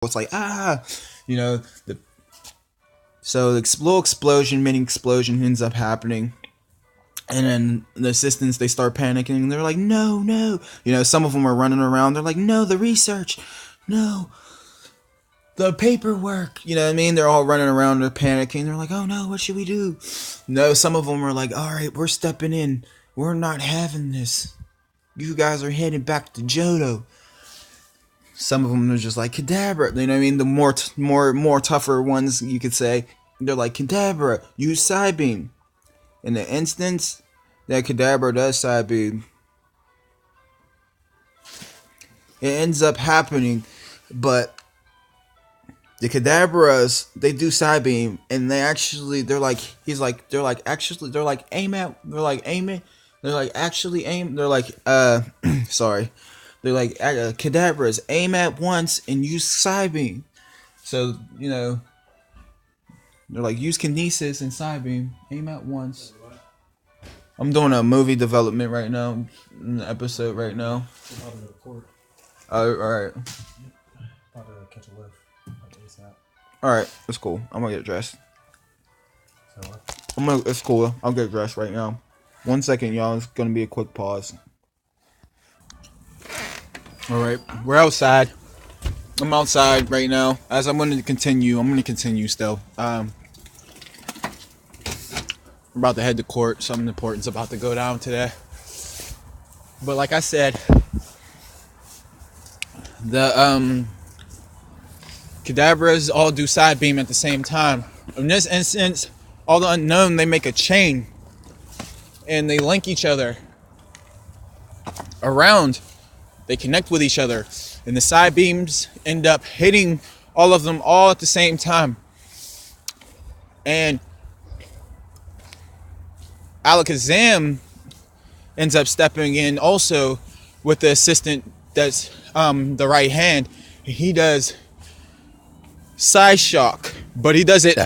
It's like, ah, you know, the so the little explosion, mini explosion ends up happening. And then the assistants, they start panicking. They're like, no, no. Some of them are running around. They're like, no, the research. No, the paperwork. You know what I mean? They're all running around. They're panicking. They're like, oh, no, what should we do? No, some of them are like, all right, we're stepping in. We're not having this. You guys are heading back to Johto. Some of them are just like, Kadabra. You know what I mean? The more tougher ones, you could say. They're like, Kadabra, use Psybeam. In the instance that Kadabra does Psybeam, it ends up happening, but the Kadabras, they do Psybeam, and they're sorry, they're like, Kadabras, aim at once and use Psybeam. So, they're like, use Kinesis and Psybeam, aim at once. I'm doing a movie development right now, in the episode right now. Alright. About to catch a lift. Alright, it's cool. I'm gonna get dressed. So what? It's cool. I'll get dressed right now. 1 second, y'all. It's gonna be a quick pause. Alright, we're outside. I'm outside right now. As I'm gonna continue still. We're about to head to court. Something important's about to go down today. But like I said, the Kadabras all do Psybeam at the same time. In this instance, all the unknown, they make a chain and they link each other around. They connect with each other, and the Psybeams end up hitting all of them all at the same time. And Alakazam ends up stepping in also with the assistant that's the right hand. He does Psyshock, but he does it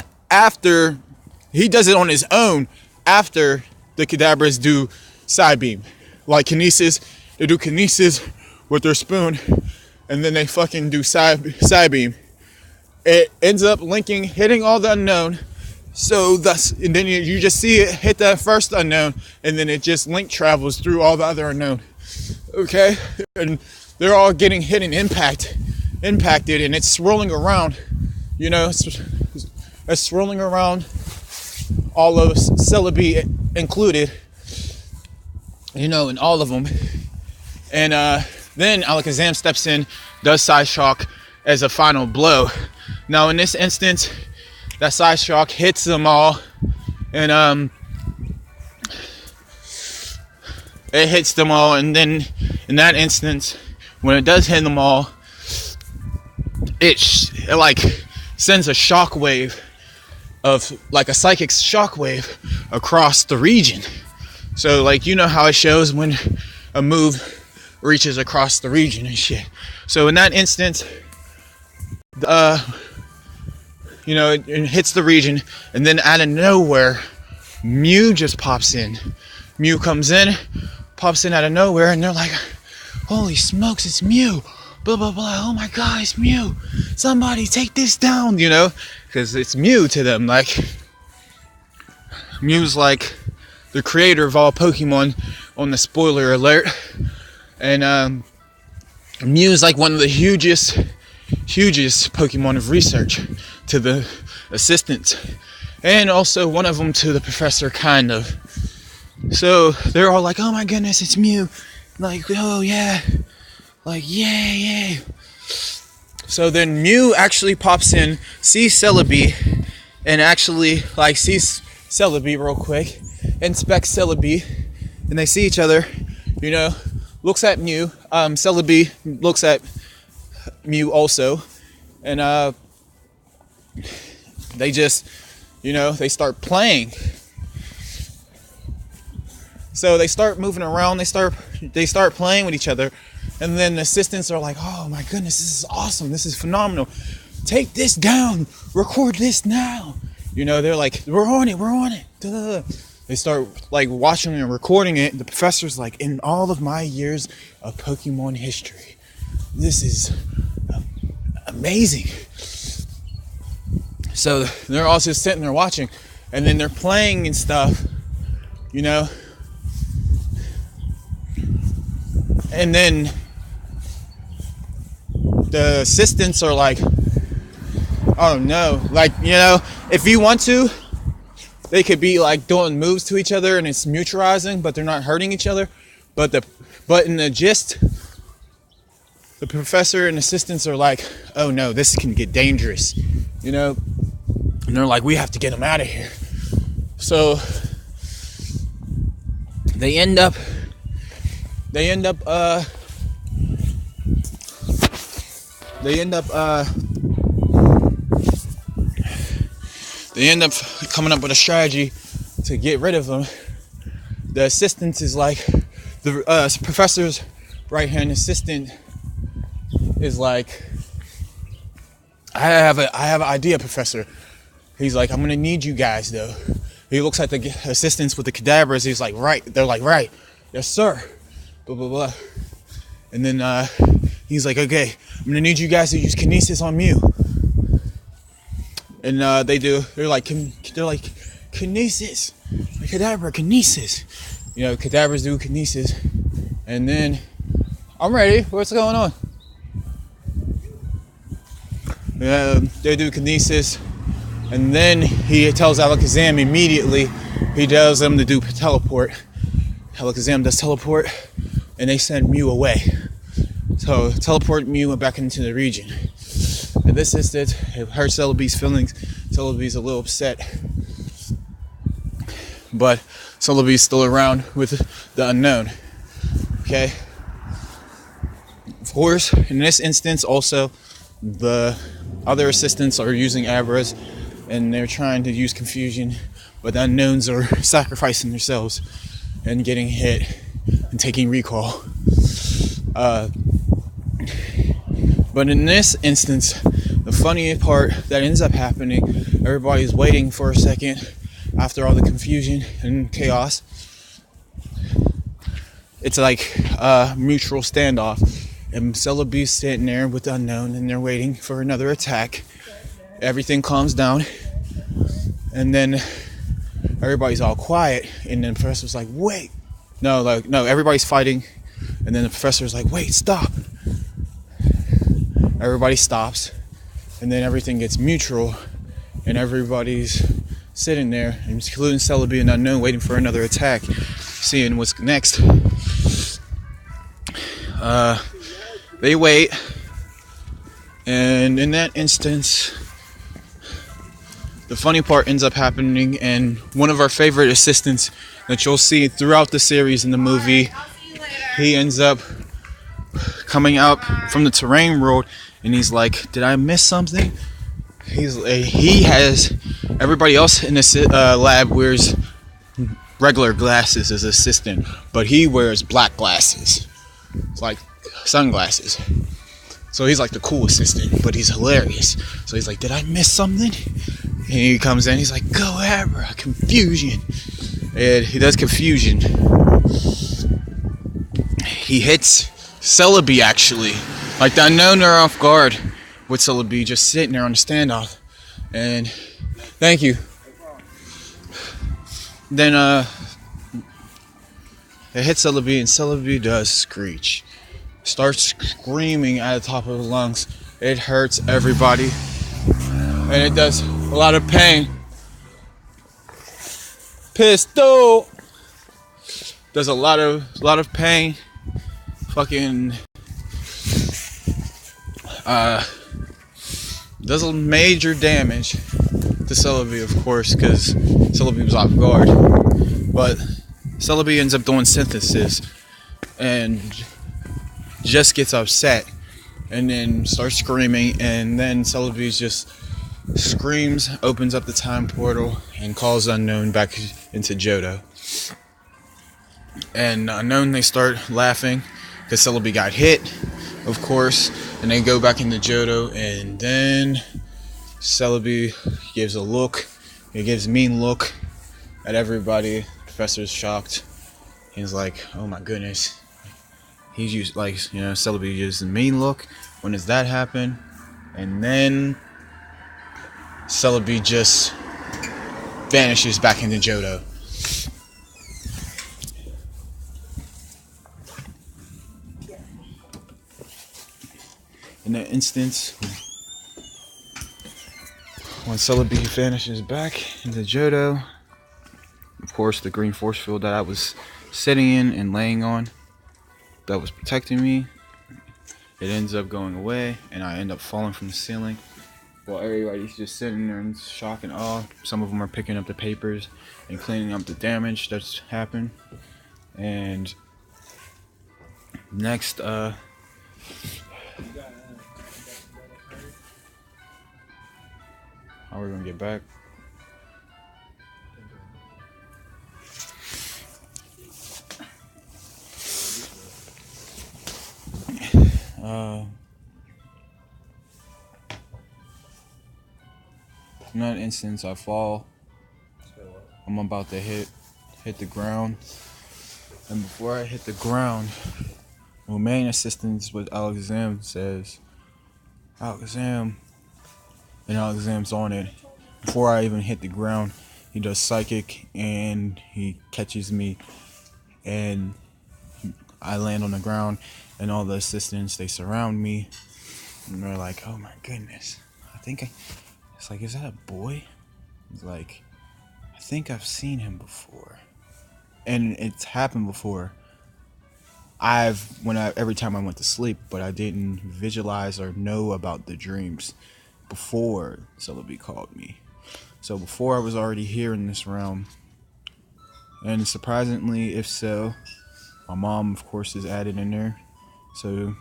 on his own after the Kadabras do Psybeam. Like Kinesis, they do Kinesis with their spoon, and then they fucking do Psybeam. It ends up hitting all the unknown. So and then you just see it hit that first unknown, and then it just link travels through all the other unknown. Okay, and they're all getting hit and impacted, and it's swirling around. It's swirling around, all of Celebi included. In all of them, and then Alakazam steps in, does Psyshock as a final blow. Now in this instance, that Psyshock hits them all, and it hits them all, and then in that instance, when it does hit them all, it sends a shockwave of a psychic shockwave across the region. So how it shows when a move reaches across the region and shit. So in that instance, it hits the region, and then out of nowhere, Mew just pops in. Mew comes in, pops in out of nowhere, and they're like, holy smokes, it's Mew. Blah, blah, blah. Oh my god, it's Mew. Somebody take this down, because it's Mew to them. Mew's like the creator of all Pokemon, on the spoiler alert. And Mew's like one of the hugest Pokemon of research to the assistants, and also one of them to the professor, kind of. So they're all like, oh my goodness, it's Mew. Oh yeah. Yeah. So then Mew actually pops in, sees Celebi, and actually sees Celebi real quick, inspects Celebi, and they see each other, looks at Mew. Celebi looks at Mew also, and they just, they start playing. So they start moving around, they start playing with each other, and then the assistants are like, oh my goodness, this is awesome, this is phenomenal. Take this down, record this now. They're like, we're on it. Duh. They start watching and recording it. The professor's like, in all of my years of Pokemon history, this is amazing. So they're all just sitting there watching, and then they're playing and stuff, you know. And then the assistants are like, oh no, like, you know, if you want to, they could be like doing moves to each other and it's neutralizing, but they're not hurting each other. But in the gist, the professor and assistants are like, oh no, this can get dangerous, you know. And they're like, we have to get him out of here. So they end up coming up with a strategy to get rid of him. The assistant is like, the professor's right-hand assistant is like, I have an idea, Professor. He's like, I'm gonna need you guys though. He looks at the assistants with the cadabras. He's like, right. They're like, right. Yes, sir. Blah, blah, blah. And then he's like, okay, I'm gonna need you guys to use kinesis on Mew. And they're like kinesis, cadabra, kinesis. You know, cadabras do kinesis. And then, I'm ready. What's going on? They do kinesis. And then he tells Alakazam immediately, he tells them to do teleport. Alakazam does teleport, and they send Mew away. So teleport Mew back into the region. And this instance, it hurts Celebi's feelings. Celebi's a little upset. But Celebi's still around with the unknown. Okay? Of course, in this instance also, the other assistants are using Abras, and they're trying to use confusion, but the unknowns are sacrificing themselves and getting hit and taking recall. But in this instance, the funny part that ends up happening, everybody's waiting for a second after all the confusion and chaos. It's like a mutual standoff, and Celebi's sitting there with the unknown, and they're waiting for another attack. Everything calms down, and then everybody's all quiet, and then the professor's like, wait. No, everybody's fighting, and then the professor's like, wait, stop. Everybody stops, and then everything gets mutual, and everybody's sitting there, including Celebi and Unknown, waiting for another attack, seeing what's next. They wait, and in that instance, the funny part ends up happening, and one of our favorite assistants that you'll see throughout the series in the movie, he ends up coming out from the terrain world, and he's like, did I miss something? He has, everybody else in this lab wears regular glasses as assistant, but he wears black glasses. It's like sunglasses. So he's like the cool assistant, but he's hilarious. So he's like, did I miss something? And he comes in, he's like, go Abra, confusion. And he does confusion. He hits Celebi actually. Like the unknown are off guard with Celebi just sitting there on the standoff. And thank you. Then it hits Celebi, and Celebi does screech. Starts screaming at the top of his lungs. It hurts everybody. And it does a lot of pain. Pistol does a lot of pain. Fucking does a major damage to Celebi, of course, because Celebi was off guard. But Celebi ends up doing synthesis and just gets upset and then starts screaming, and then Celebi just screams, opens up the time portal, and calls Unknown back into Johto. And Unknown, they start laughing because Celebi got hit, of course, and they go back into Johto, and then Celebi gives a look. He gives a mean look at everybody. The professor's shocked. He's like, oh my goodness. He's used, like, you know, Celebi uses a mean look. When does that happen? And then Celebi just vanishes back into Johto. In that instance, when Celebi vanishes back into Johto, of course the green force field that I was sitting in and laying on, that was protecting me, it ends up going away, and I end up falling from the ceiling. While everybody's just sitting there in shock and awe. Some of them are picking up the papers and cleaning up the damage that's happened. And next, how are we gonna get back? In that instance, I fall. I'm about to hit the ground, and before I hit the ground, my main assistant with Alakazam says, "Alakazam," and Alakazam's on it. Before I even hit the ground, he does psychic, and he catches me, and I land on the ground, and all the assistants, they surround me, and they're like, "Oh my goodness, it's like, is that a boy?" It's like, I think I've seen him before, and it's happened before. Every time I went to sleep, but I didn't visualize or know about the dreams before Celebi called me. So before I was already here in this realm, and surprisingly, if so, my mom, of course, is added in there. So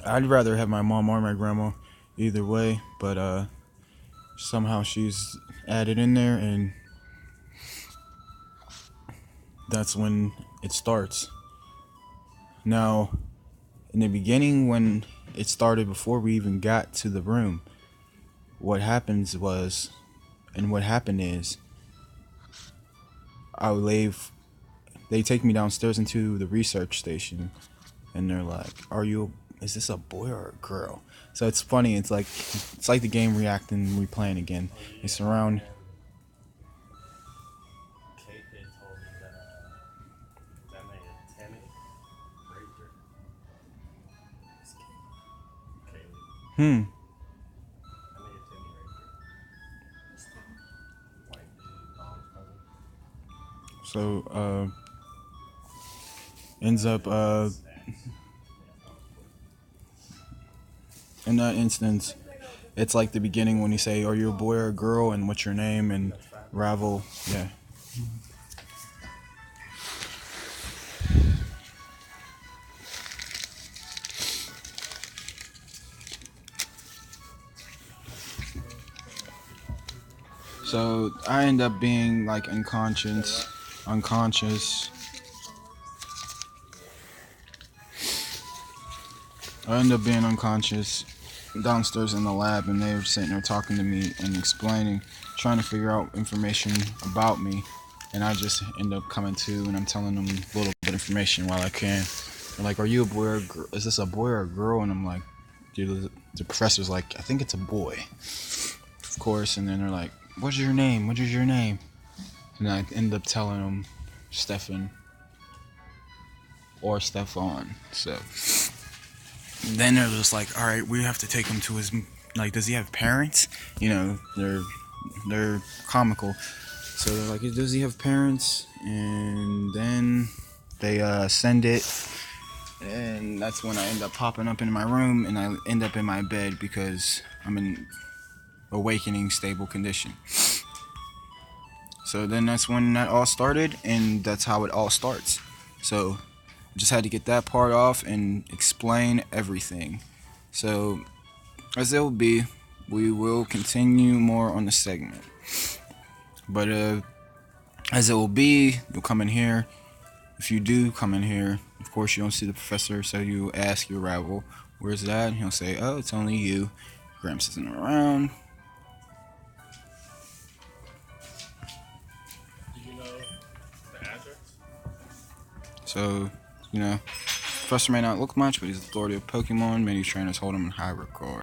I'd rather have my mom or my grandma, either way, but somehow she's added in there, and that's when it starts. Now, in the beginning, when it started, before we even got to the room, what happened is, they take me downstairs into the research station, and they're like, is this a boy or a girl? So it's funny, it's like the game reacting, replaying again. They surround. Kate had told me that man Tammy raped her. Kaylee. I think Tammy raped her. White dude, mom's cousin. So ends up in that instance, it's like the beginning when you say, "Are you a boy or a girl?" and what's your name, and Ravel, yeah. So I end up being like unconscious. I end up being unconscious downstairs in the lab, and they were sitting there talking to me and explaining, trying to figure out information about me, and I just end up coming to, and I'm telling them a little bit of information while I can. They're like, "Are you a boy or a girl? Is this a boy or a girl?" And I'm like, dude, the professor's like, "I think it's a boy," of course. And then they're like, "What's your name? What is your name?" And I end up telling them Stefan or Stefan. So then they're just like, "All right, we have to take him to his, like, does he have parents?" You know, they're comical. So they're like, "Does he have parents?" And then they send it, and that's when I end up popping up in my room, and I end up in my bed because I'm in awakening stable condition. So then that's when that all started, and that's how it all starts. So just had to get that part off and explain everything. So as it will be, we will continue more on the segment. But as it will be, you'll come in here. If you do come in here, of course you don't see the professor, so you ask your rival, "Where's that?" And he'll say, "Oh, it's only you. Gramps isn't around." Did you know the address? So, Professor may not look much, but he's the authority of Pokemon. Many trainers hold him in high regard.